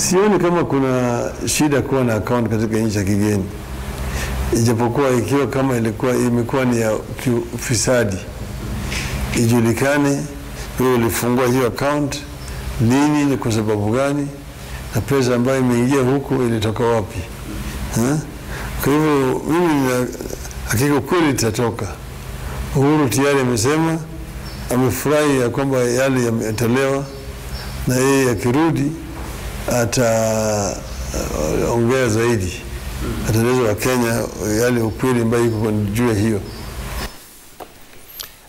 Sioni kama kuna shida kuwa na account katika nchi ya kigeni. Ijapokuwa ikiwa kama imekuwa ni ya ufisadi, ijulikane wewe ulifungua hiyo account nini, ni kwa sababu gani, na pesa ambayo imeingia huko ilitoka wapi. Kwa hivyo mimi hakika kweli itatoka. Uhuru tayari amesema amefurahi ya kwamba yale yametolewa, na yeye akirudi ataongea zaidi, ataeleza wa Kenya yale ukweli ambayo iko juu ya hiyo.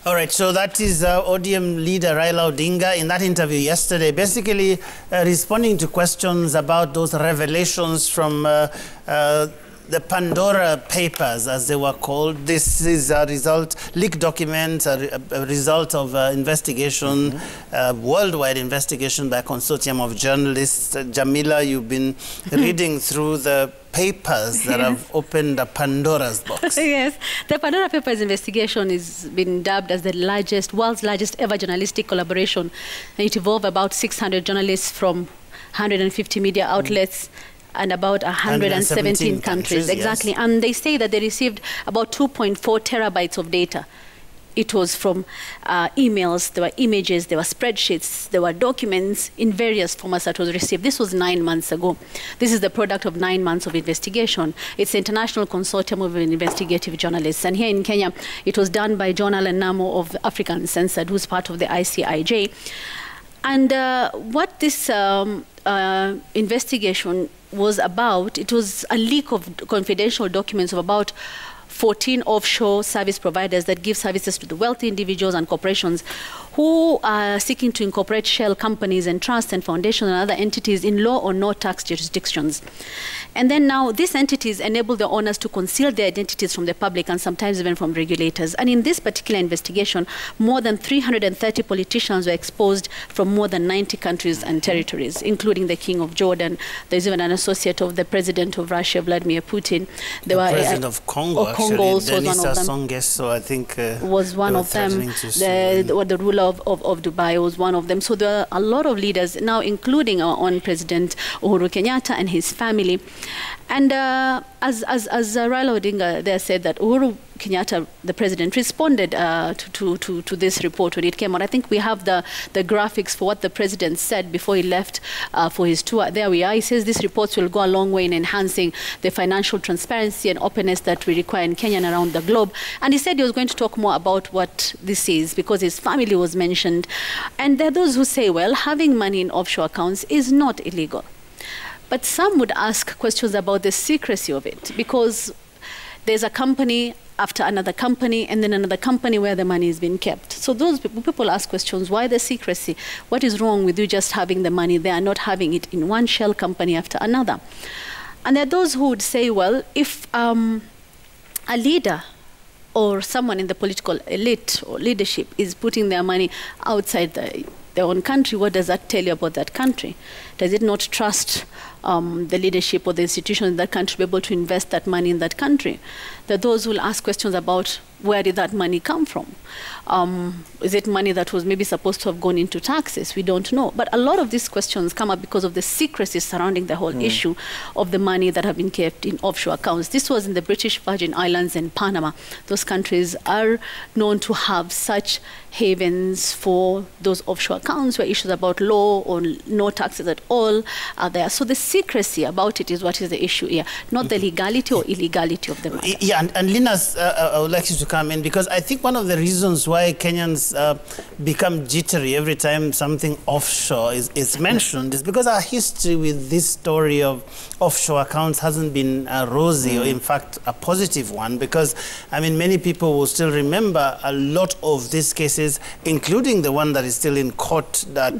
All right, so that is ODM leader Raila Odinga in that interview yesterday, basically responding to questions about those revelations from the Pandora papers, as they were called. This is a result, leaked documents, a result of investigation, worldwide investigation by a consortium of journalists. Jamila, you've been reading through the papers that have opened the Pandora's box. Yes, the Pandora Papers investigation has been dubbed as the world's largest ever journalistic collaboration. It involved about 600 journalists from 150 media outlets and about 117 countries. Exactly. Yes. And they say that they received about 2.4 terabytes of data. It was from emails, there were images, there were spreadsheets, there were documents in various formats that was received. This was 9 months ago. This is the product of 9 months of investigation. It's the International Consortium of Investigative Journalists. And here in Kenya, it was done by John Allen Namo of Africa Uncensored, who's part of the ICIJ. And what this investigation was about, it was a leak of confidential documents of about 14 offshore service providers that give services to the wealthy individuals and corporations who are seeking to incorporate shell companies and trusts and foundations and other entities in low or no tax jurisdictions. And then now these entities enable the owners to conceal their identities from the public and sometimes even from regulators. And in this particular investigation, more than 330 politicians were exposed from more than 90 countries and territories, including the King of Jordan. There's even an associate of the President of Russia, Vladimir Putin. The President of Congo, Congo also was one of them. Songeso, I think, was one of them. The ruler of Dubai was one of them. So there are a lot of leaders now, including our own President Uhuru Kenyatta and his family. And as Raila Odinga there said that Uhuru Kenyatta, the president, responded to this report when it came out. I think we have the graphics for what the president said before he left for his tour. There we are. He says these reports will go a long way in enhancing the financial transparency and openness that we require in Kenya and around the globe. And he said he was going to talk more about what this is because his family was mentioned. And there are those who say, well, having money in offshore accounts is not illegal. But some would ask questions about the secrecy of it, because there's a company after another company and then another company where the money is being kept. So those people ask questions, why the secrecy? What is wrong with you just having the money there and not having it in one shell company after another? And there are those who would say, well, if a leader or someone in the political elite or leadership is putting their money outside their own country, what does that tell you about that country? Does it not trust the leadership or the institutions in that country to be able to invest that money in that country? There are those who will ask questions about where did that money come from? Is it money that was maybe supposed to have gone into taxes? We don't know. But a lot of these questions come up because of the secrecy surrounding the whole issue of the money that have been kept in offshore accounts. This was in the British Virgin Islands and Panama. Those countries are known to have such havens for those offshore accounts where issues about law or no taxes at all are there. So the secrecy about it is what is the issue here, not the legality or illegality of the matter. Yeah, and Linus, I would like you to come in, because I think one of the reasons why Kenyans become jittery every time something offshore is mentioned is because our history with this story of offshore accounts hasn't been rosy, or in fact a positive one, because I mean many people will still remember a lot of these cases, including the one that is still in court that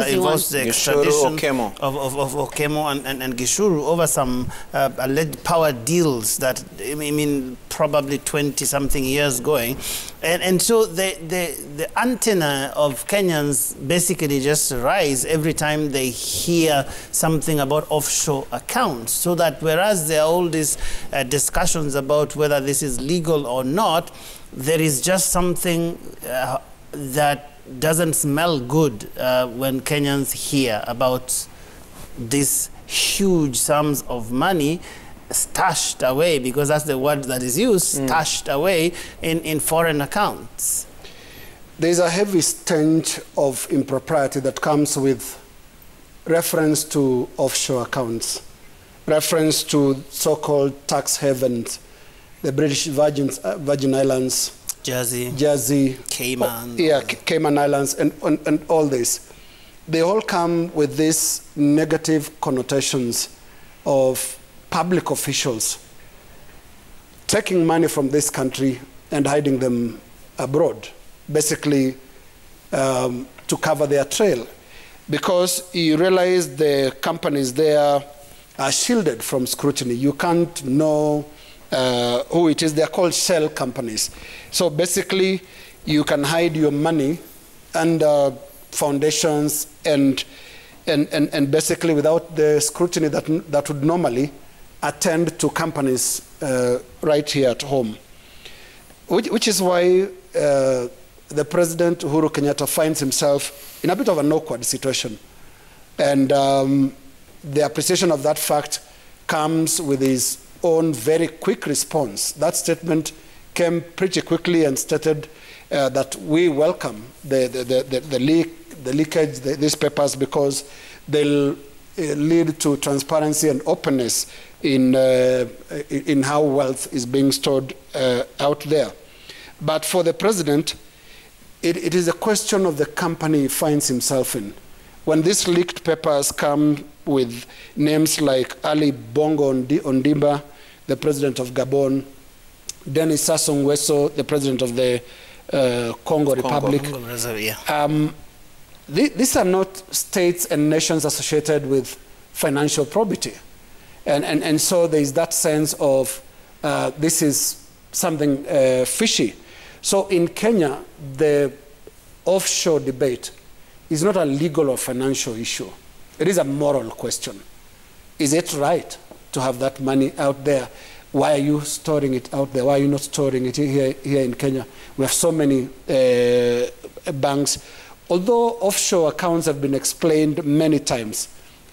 involves the extradition of Okemo and Gishuru over some alleged power deals that, I mean, probably 20-something years going. And so the antenna of Kenyans basically just rise every time they hear something about offshore accounts, so that whereas there are all these discussions about whether this is legal or not, there is just something that doesn't smell good when Kenyans hear about this huge sums of money stashed away, because that's the word that is used, stashed away in foreign accounts. There's a heavy stench of impropriety that comes with reference to offshore accounts, reference to so-called tax havens, the British Virgin Islands, Jersey, Cayman, Cayman Islands, and all this. They all come with these negative connotations of public officials taking money from this country and hiding them abroad, basically to cover their trail. Because you realize the companies there are shielded from scrutiny. You can't know who it is. They're called shell companies. So basically, you can hide your money under foundations and basically without the scrutiny that would normally attend to companies right here at home. Which is why the President, Uhuru Kenyatta, finds himself in a bit of an awkward situation. And the appreciation of that fact comes with his own very quick response. That statement came pretty quickly and stated that we welcome the leakage, these papers, because they'll lead to transparency and openness in how wealth is being stored out there. But for the President, it is a question of the company he finds himself in. When these leaked papers come with names like Ali Bongo Ondimba, the President of Gabon, Denis Sassou Nguesso, the President of the Congo Republic, these are not states and nations associated with financial probity. And so there is that sense of this is something fishy. So in Kenya, the offshore debate is not a legal or financial issue. It is a moral question. Is it right to have that money out there? Why are you storing it out there? Why are you not storing it here in Kenya? We have so many banks. Although offshore accounts have been explained many times,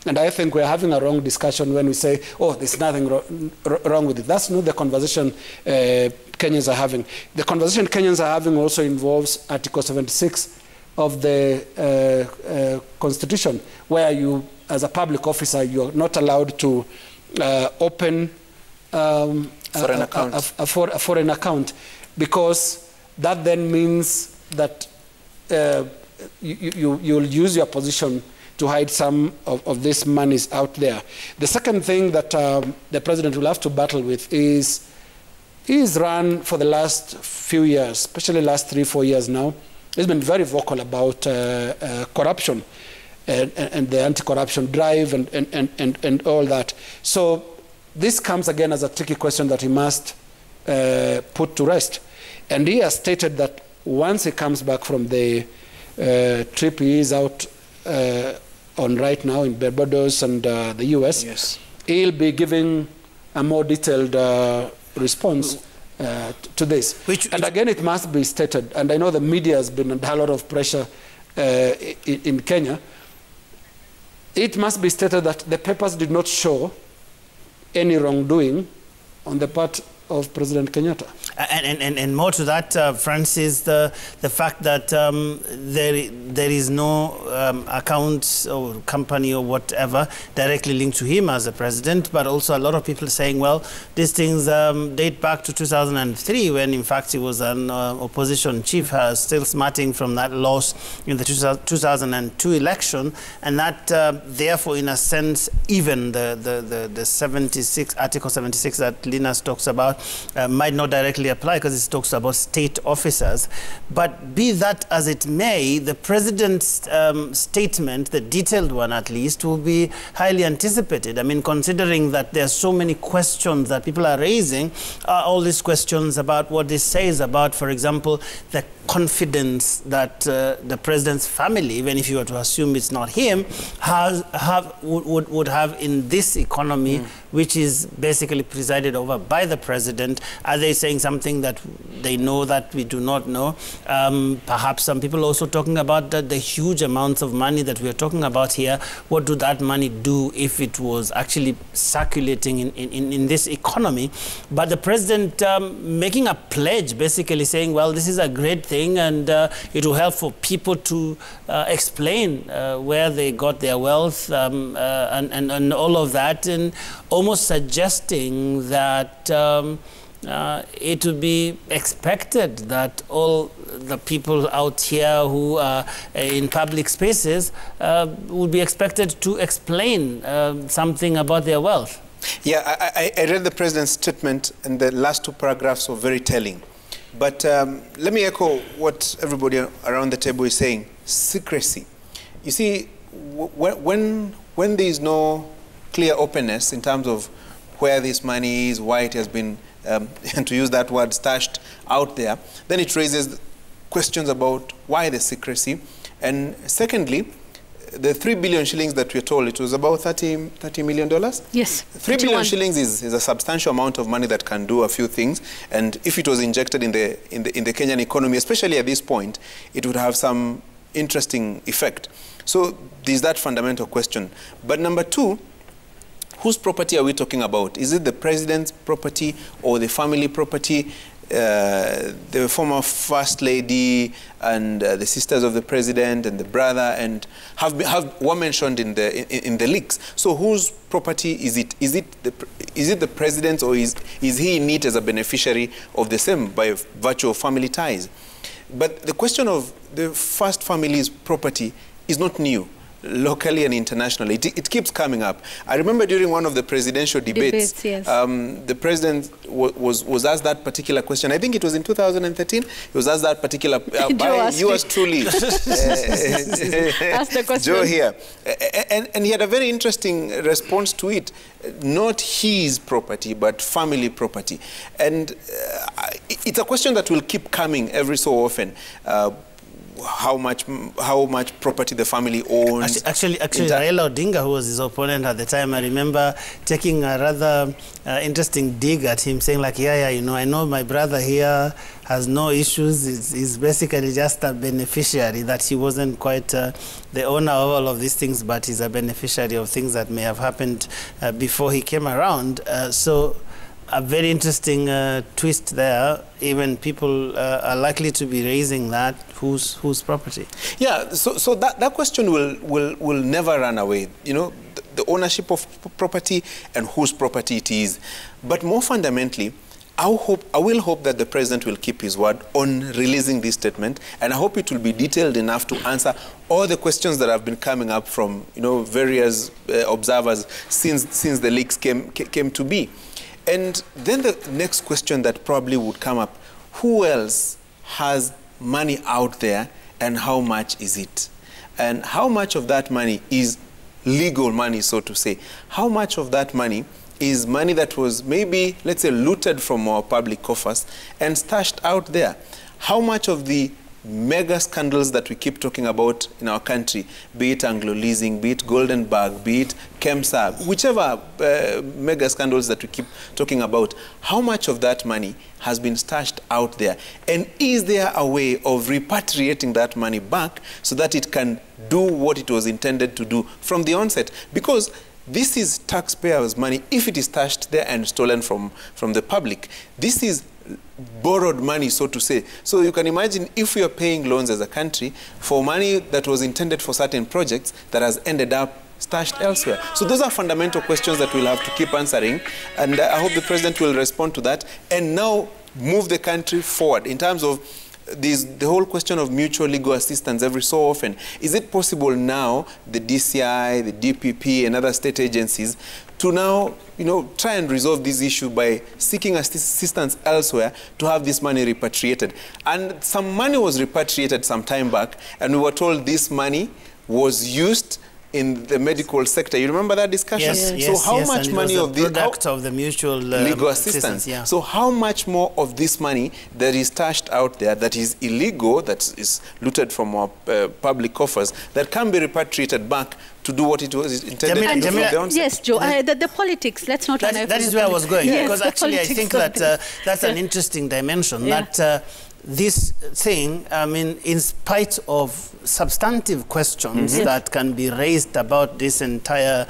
and I think we're having a wrong discussion when we say, oh, there's nothing wrong with it. That's not the conversation Kenyans are having. The conversation Kenyans are having also involves Article 76 of the Constitution, where you, as a public officer, you're not allowed to open a foreign account, because that then means that you'll use your position to hide some of these monies out there. The second thing that the President will have to battle with is he's run for the last few years, especially last 3-4 years now. He's been very vocal about corruption and the anti-corruption drive and all that. So this comes again as a tricky question that he must put to rest. And he has stated that once he comes back from the trip he is out on right now in Barbados and the US, yes, he'll be giving a more detailed response to this. And again, it must be stated, and I know the media has been under a lot of pressure in Kenya, it must be stated that the papers did not show any wrongdoing on the part of President Kenyatta. And more to that, Francis, the fact that there is no account or company or whatever directly linked to him as a president, but also a lot of people saying, well, these things date back to 2003, when in fact he was an opposition chief, still smarting from that loss in the 2002 election, and that therefore, in a sense, even the 76, Article 76 that Linus talks about, might not directly apply, because it talks about state officers. But be that as it may, the president's statement, the detailed one at least, will be highly anticipated. I mean, considering that there are so many questions that people are raising, all these questions about what this says about, for example, the confidence that the president's family, even if you were to assume it's not him, would have in this economy, which is basically presided over by the president? Are they saying something that they know that we do not know? Perhaps some people also talking about the huge amounts of money that we are talking about here. What do that money do if it was actually circulating in this economy? But the president making a pledge, basically saying, well, this is a great thing, and it will help for people to explain where they got their wealth and all of that, and almost suggesting that it would be expected that all the people out here who are in public spaces would be expected to explain something about their wealth. Yeah, I read the president's statement, and the last two paragraphs were very telling. But let me echo what everybody around the table is saying. Secrecy. You see, when there is no clear openness in terms of where this money is, why it has been, and to use that word, stashed out there, then it raises questions about why the secrecy. And secondly, the 3 billion shillings that we're told, it was about $30 million? Yes. 3 billion shillings is a substantial amount of money that can do a few things. And if it was injected in the Kenyan economy, especially at this point, it would have some interesting effect. So there's that fundamental question. But number two, whose property are we talking about? Is it the president's property or the family property? The former first lady and the sisters of the president and the brother and were mentioned in the leaks. So whose property is it? Is it the president's, or is he in it as a beneficiary of the same by virtue of family ties? But the question of the first family's property is not new, locally and internationally. It keeps coming up. I remember during one of the presidential debates, yes. The president was asked that particular question. I think it was in 2013. He was asked that particular by yours truly. Ask the question. Joe here. And he had a very interesting response to it. Not his property, but family property. And it's a question that will keep coming every so often. How much property the family owns. Actually, Raila Odinga, who was his opponent at the time, I remember taking a rather interesting dig at him, saying like, yeah, you know, I know my brother here has no issues. He's basically just a beneficiary, that he wasn't quite the owner of all of these things, but he's a beneficiary of things that may have happened before he came around. So a very interesting twist there. Even people are likely to be raising that, whose property. Yeah, so that question will never run away. You know, the ownership of property and whose property it is. But more fundamentally, I will hope that the president will keep his word on releasing this statement, and I hope it will be detailed enough to answer all the questions that have been coming up from, you know, various observers since the leaks came to be. And then the next question that probably would come up, who else has money out there and how much is it? And how much of that money is legal money, so to say? How much of that money is money that was maybe, let's say, looted from our public coffers and stashed out there? How much of the mega scandals that we keep talking about in our country, be it Anglo-leasing, be it Golden Bag, be it KEMSA, whichever mega scandals that we keep talking about, how much of that money has been stashed out there? And is there a way of repatriating that money back so that it can do what it was intended to do from the onset? Because this is taxpayers' money if it is stashed there and stolen from the public. This is borrowed money, so to say. So you can imagine if we are paying loans as a country for money that was intended for certain projects that has ended up stashed elsewhere. So those are fundamental questions that we'll have to keep answering, and I hope the president will respond to that and now move the country forward in terms of the whole question of mutual legal assistance every so often. Is it possible now, the DCI, the DPP, and other state agencies, to now, you know, try and resolve this issue by seeking assistance elsewhere to have this money repatriated? And some money was repatriated some time back, and we were told this money was used in the medical sector. You remember that discussion? Yes, so how much money of the product of the mutual legal assistance? Yeah. So how much more of this money that is stashed out there, that is illegal, that is looted from our public coffers, that can be repatriated back to do what it was intended to do from the onset? Yes, Joe, the politics, let's not... That is where I was going, yes, because actually I think that that's an interesting dimension, that this thing, I mean, in spite of substantive questions that can be raised about this entire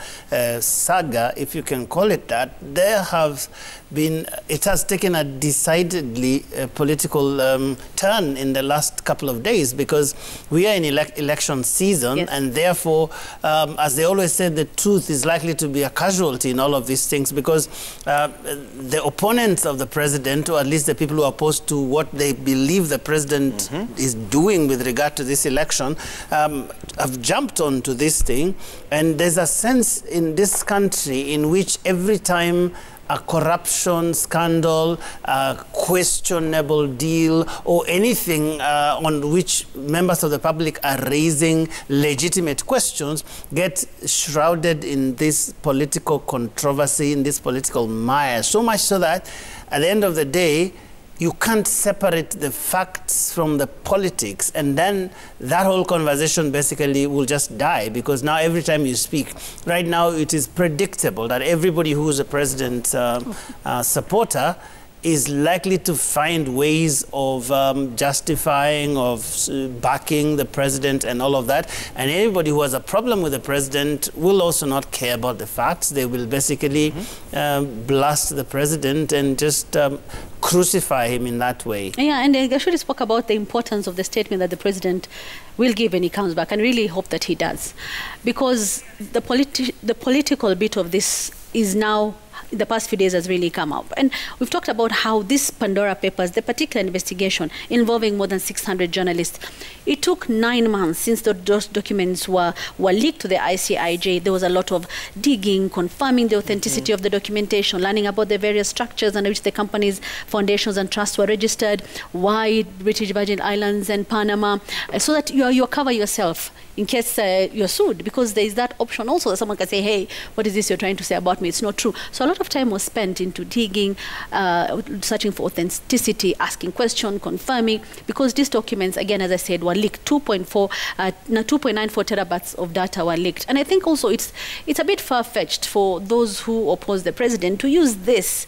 saga, if you can call it that, there have been, it has taken a decidedly political turn in the last couple of days, because we are in election season, and therefore, as they always say, the truth is likely to be a casualty in all of these things, because the opponents of the president, or at least the people who are opposed to what they believe the president is doing with regard to this election, have jumped onto this thing. And there's a sense in this country in which every time a corruption scandal, a questionable deal, or anything on which members of the public are raising legitimate questions, get shrouded in this political controversy, in this political mire. So much so that at the end of the day, you can't separate the facts from the politics, and then that whole conversation basically will just die, because now every time you speak, right now it is predictable that everybody who is a president supporter is likely to find ways of justifying, of backing the president and all of that. And anybody who has a problem with the president will also not care about the facts. They will basically blast the president and just crucify him in that way. Yeah, and I actually spoke about the importance of the statement that the president will give when he comes back, and really hope that he does. Because the political bit of this is now, the past few days, has really come up. And we've talked about how this Pandora Papers, the particular investigation involving more than 600 journalists, it took 9 months since those documents were leaked to the ICIJ. There was a lot of digging, confirming the authenticity of the documentation, learning about the various structures under which the companies, foundations and trusts were registered, why British Virgin Islands and Panama, so that you cover yourself in case you're sued, because there is that option also that someone can say, hey, what is this you're trying to say about me? It's not true. So a lot of time was spent into digging, searching for authenticity, asking questions, confirming, because these documents, again, as I said, were leaked. 2.94 terabytes of data were leaked. And I think also it's a bit far-fetched for those who oppose the president to use this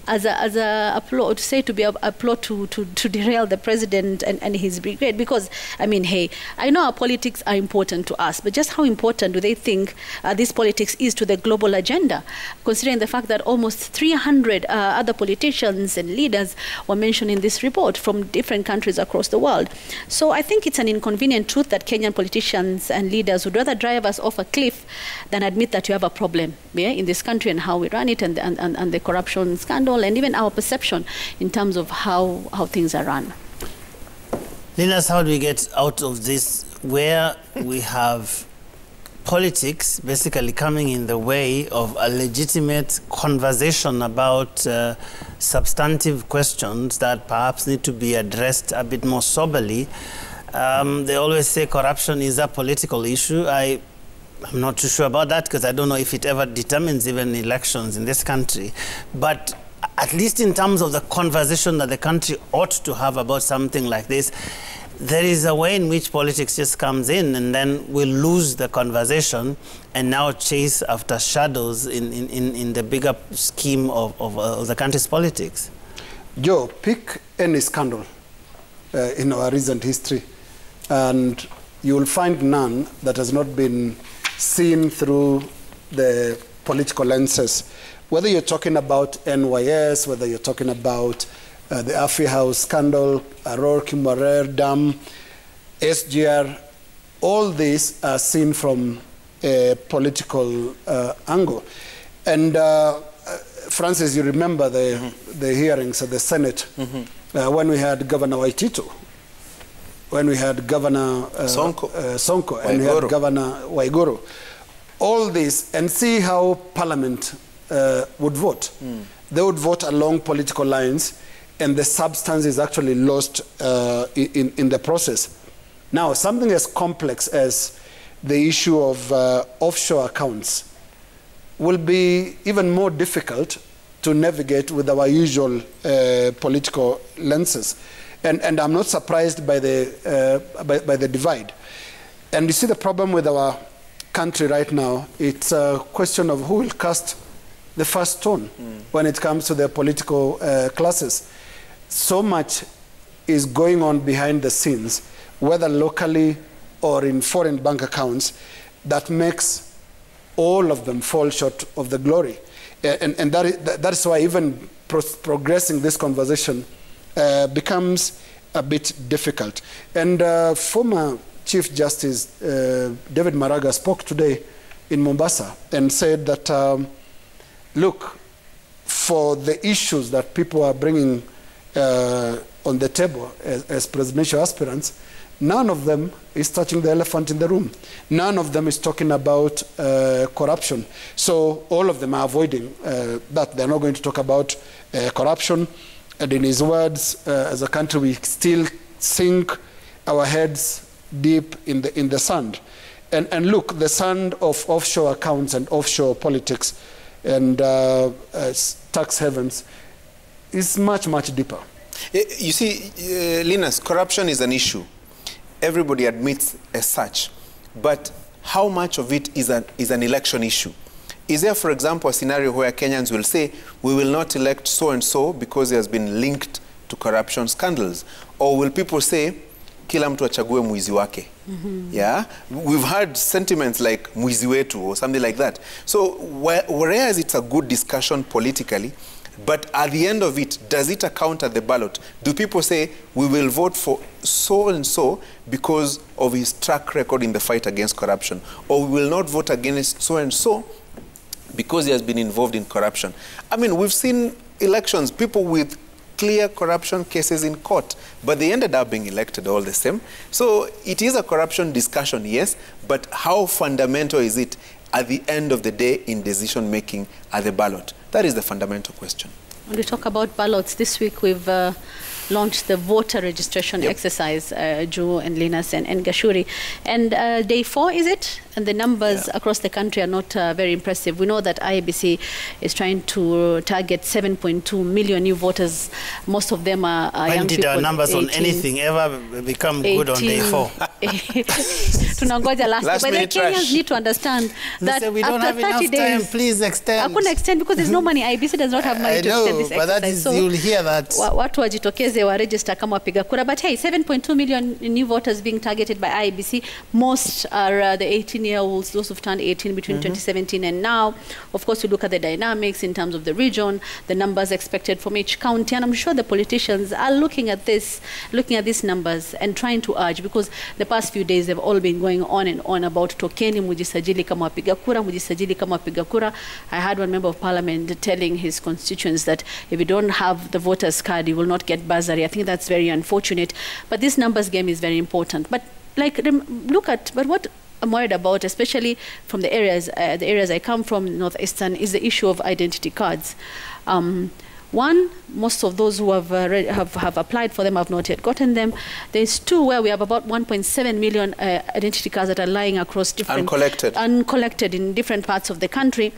as a plot, to say to be a plot to derail the president and his brigade. Because, I mean, hey, I know our politics are important to us, but just how important do they think this politics is to the global agenda, considering the fact that almost 300 other politicians and leaders were mentioned in this report from different countries across the world. So I think it's an inconvenient truth that Kenyan politicians and leaders would rather drive us off a cliff than admit that you have a problem in this country and how we run it, and the corruption scandal, and even our perception in terms of how things are run. Linus, how do we get out of this where we have politics basically coming in the way of a legitimate conversation about substantive questions that perhaps need to be addressed a bit more soberly? They always say corruption is a political issue. I'm not too sure about that, because I don't know if it ever determines even elections in this country. But at least in terms of the conversation that the country ought to have about something like this, there is a way in which politics just comes in, and then we lose the conversation and now chase after shadows in the bigger scheme of the country's politics. Joe, pick any scandal in our recent history, and you will find none that has not been seen through the political lenses. Whether you're talking about NYS, whether you're talking about the Afi House scandal, Aror Kimwarer Dam, SGR, all these are seen from a political angle. And Francis, you remember the hearings at the Senate when we had Governor Waititu, when we had Governor Sonko, and we had Governor Waiguru. All this, and see how Parliament would vote. They would vote along political lines, and the substance is actually lost in the process. Now, something as complex as the issue of offshore accounts will be even more difficult to navigate with our usual political lenses. And I'm not surprised by the divide. And you see the problem with our country right now, it's a question of who will cast the first stone when it comes to the political classes. So much is going on behind the scenes, whether locally or in foreign bank accounts, that makes all of them fall short of the glory. And that's why even progressing this conversation becomes a bit difficult. And former Chief Justice David Maraga spoke today in Mombasa and said that, look, for the issues that people are bringing on the table as presidential aspirants, none of them is touching the elephant in the room. None of them is talking about corruption. So all of them are avoiding that. They're not going to talk about corruption. And in his words, as a country, we still sink our heads deep in the sand. And look, the sand of offshore accounts and offshore politics and tax havens is much, much deeper. You see, Linus, corruption is an issue. Everybody admits as such. But how much of it is an election issue? Is there, for example, a scenario where Kenyans will say, we will not elect so-and-so because he has been linked to corruption scandals? Or will people say, kila mtu achague mwizi wake? Yeah? We've heard sentiments like mwizi wetu or something like that. So whereas it's a good discussion politically, but at the end of it, does it account at the ballot? Do people say, we will vote for so-and-so because of his track record in the fight against corruption? Or we will not vote against so-and-so because he has been involved in corruption? I mean, we've seen elections, people with clear corruption cases in court, but they ended up being elected all the same. So it is a corruption discussion, yes, but how fundamental is it at the end of the day in decision-making at the ballot? That is the fundamental question. When we talk about ballots, this week we've launched the voter registration exercise, Joe and Linus and Gashuri. And day 4, is it? And the numbers across the country are not very impressive. We know that IEBC is trying to target 7.2 million new voters. Most of them are young people. When did our numbers 18, on anything ever become 18, good on day 4? Tunangoja last but the Kenyans need to understand that we don't after have 30 enough days, time, please extend. I couldn't extend because there's no money. IEBC does not have money to extend this exercise. But that is, so you'll hear that. Watu wajitokeze wa register kama wapiga kura. But hey, 7.2 million new voters being targeted by IEBC. Most are the 18-year-olds, those who've turned 18 between 2017 and now. Of course, we look at the dynamics in terms of the region, the numbers expected from each county, and I'm sure the politicians are looking at these numbers and trying to urge, because the past few days they've all been going on and on about tokeni mujisajili kama wapiga kura, mujisajili kama wapiga kura. I had one member of parliament telling his constituents that if you don't have the voter's card, you will not get bursary. I think that's very unfortunate. But this numbers game is very important. But like, look at, but what I'm worried about, especially from the areas I come from, Northeastern, is the issue of identity cards. One, most of those who have applied for them have not yet gotten them. There's 2 where we have about 1.7 million identity cards that are lying across different... Uncollected in different parts of the country.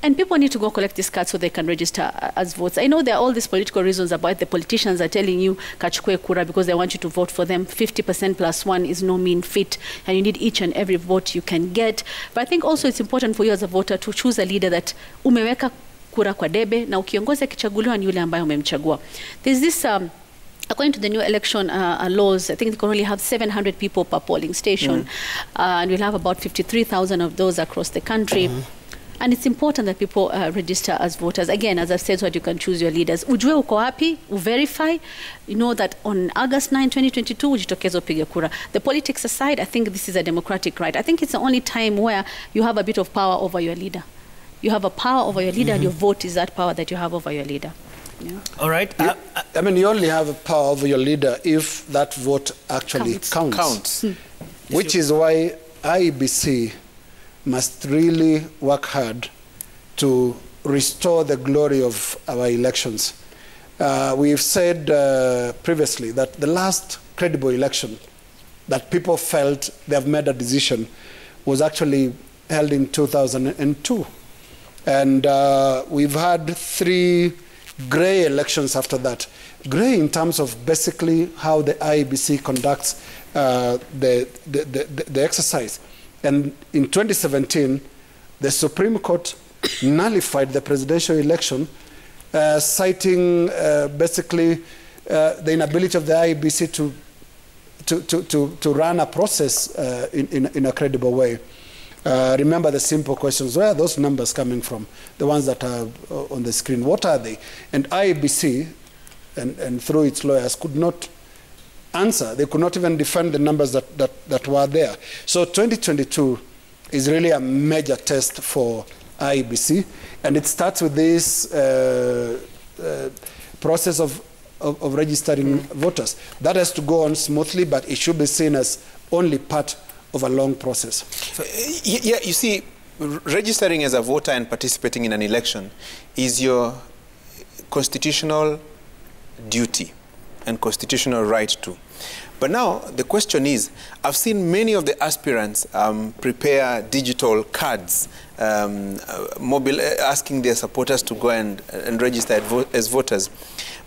And people need to go collect these cards so they can register as votes. I know there are all these political reasons about the politicians are telling you kachukue kura because they want you to vote for them. 50% plus 1 is no mean feat, and you need each and every vote you can get. But I think also it's important for you as a voter to choose a leader that umeweka kura kwa debe na ukiongoza kichaguliwa ni yule ambaye umemchagua. There's this according to the new election laws, I think they can only have 700 people per polling station, and we'll have about 53,000 of those across the country. And it's important that people register as voters. Again, as I've said, so that you can choose your leaders. Ujue uko wapi, verify. You know that on August 9, 2022, ujitokeze upige kura. The politics aside, I think this is a democratic right. I think it's the only time where you have a bit of power over your leader. You have a power over your leader, and your vote is that power that you have over your leader. Yeah. All right. I mean, you only have a power over your leader if that vote actually counts. Which is why IEBC must really work hard to restore the glory of our elections. We've said previously that the last credible election that people felt they have made a decision was actually held in 2002. And we've had 3 grey elections after that. Grey in terms of basically how the IEBC conducts the exercise. And in 2017, the Supreme Court nullified the presidential election, citing basically the inability of the IEBC to run a process in a credible way. Remember the simple questions: where are those numbers coming from? The ones that are on the screen, what are they? And IEBC, and through its lawyers, could not answer. They could not even defend the numbers that were there. So 2022 is really a major test for IEBC, and it starts with this process of registering voters. That has to go on smoothly, but it should be seen as only part of a long process. Yeah, you see, registering as a voter and participating in an election is your constitutional duty and constitutional right too. But now the question is, I've seen many of the aspirants prepare digital cards, asking their supporters to go and register as voters.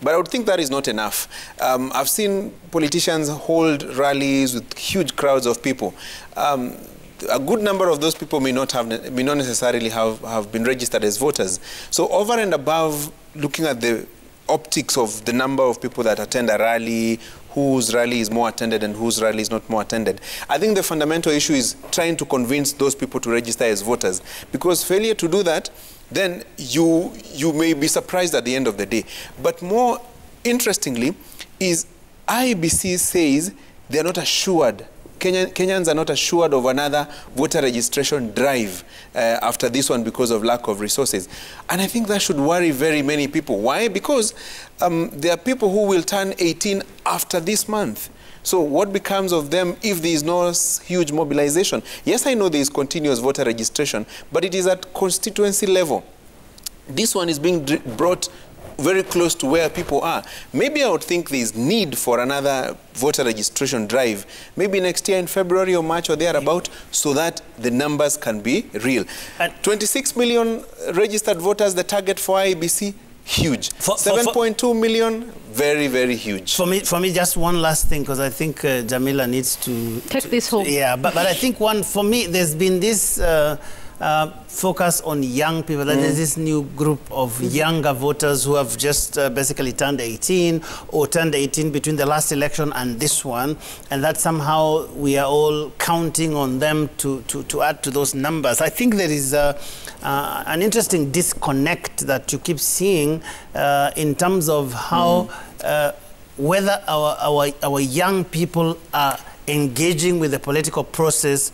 But I would think that is not enough. I've seen politicians hold rallies with huge crowds of people. A good number of those people may not necessarily have been registered as voters. So over and above looking at the optics of the number of people that attend a rally, whose rally is more attended and whose rally is not more attended, I think the fundamental issue is trying to convince those people to register as voters. Because failure to do that, then you may be surprised at the end of the day. But more interestingly is IEBC says they are not assured, Kenyans are not assured of another voter registration drive after this one because of lack of resources. And I think that should worry very many people. Why? Because there are people who will turn 18 after this month. So what becomes of them if there is no huge mobilization? Yes, I know there is continuous voter registration, but it is at constituency level. This one is being brought very close to where people are. Maybe I would think there is need for another voter registration drive, maybe next year in February or March or thereabout, so that the numbers can be real. And 26 million registered voters, the target for IEBC, huge. 7.2 million, very, very huge. For me, just one last thing, because I think Jamila needs to take this home. Yeah, but I think for me, there's been this focus on young people. There's this new group of younger voters who have just basically turned 18 or turned 18 between the last election and this one, and that somehow we are all counting on them to add to those numbers. I think there is an interesting disconnect that you keep seeing in terms of how whether our young people are engaging with the political process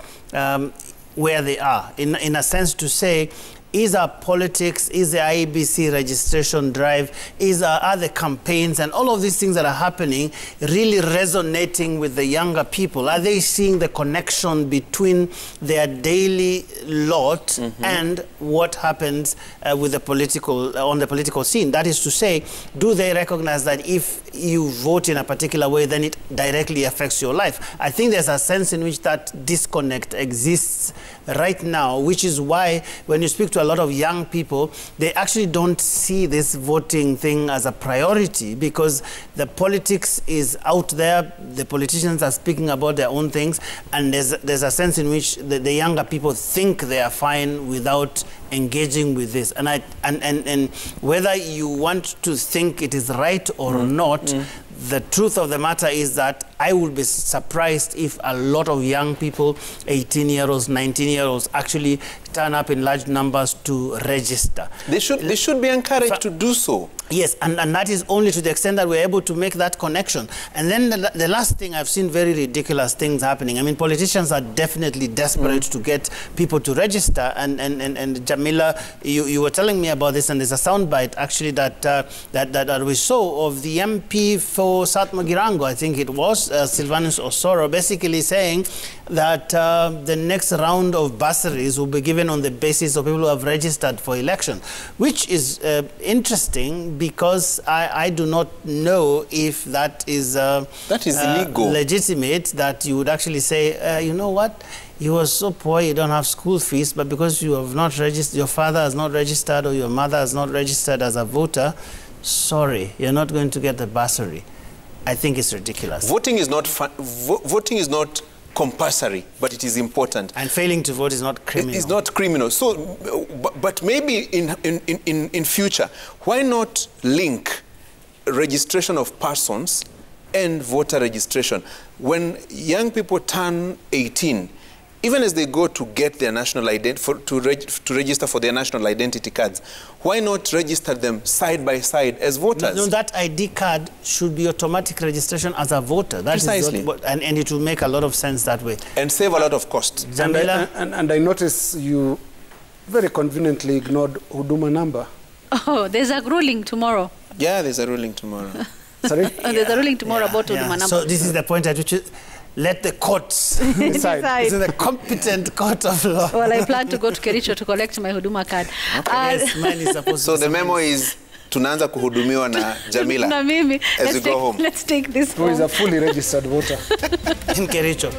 where they are, in a sense to say, is our politics, is the IEBC registration drive, are the campaigns and all of these things that are happening really resonating with the younger people? Are they seeing the connection between their daily lot and what happens with the on the political scene? That is to say, do they recognize that if you vote in a particular way, then it directly affects your life? I think there's a sense in which that disconnect exists right now, which is why when you speak to a lot of young people, they actually don't see this voting thing as a priority, because the politics is out there, the politicians are speaking about their own things, and there's a sense in which the younger people think they are fine without engaging with this. And whether you want to think it is right or not, the truth of the matter is that I would be surprised if a lot of young people, 18-year-olds, 19-year-olds, actually turn up in large numbers to register. They should be encouraged to do so. Yes, and that is only to the extent that we're able to make that connection. And then the last thing, I've seen very ridiculous things happening. I mean, politicians are definitely desperate to get people to register. And Jamila, you were telling me about this, and there's a soundbite actually that we saw of the MP for South Magirango, I think it was, Silvanus Osoro, basically saying that the next round of bursaries will be given on the basis of people who have registered for election, which is interesting, because I do not know if that is illegal, legitimate, that you would actually say, you know what, you are so poor you don't have school fees, but because you have not registered, your father has not registered or your mother has not registered as a voter, sorry, you're not going to get the bursary. I think it's ridiculous. Voting is not voting is not compulsory, but it is important. And failing to vote is not criminal. It's not criminal. So, but maybe in future, why not link registration of persons and voter registration? When young people turn 18, even as they go to get their national to register for their national identity cards, why not register them side by side as voters? No, that ID card should be automatic registration as a voter. That Precisely. Is what, and it will make a lot of sense that way. And save a lot of cost. Jamila? And I notice you very conveniently ignored Huduma number. Oh, there's a ruling tomorrow. Yeah, there's a ruling tomorrow. Sorry? There's a ruling tomorrow about Huduma number. So this is the point at which let the courts decide. This is the competent court of law. Well, I plan to go to Kericho to collect my Huduma card. Yes, mine is supposed So to the memo is tunaanza kuhudumiwa na Jamila Na mimi. as we go home. Let's take this Who is home. a fully registered voter. in Kericho.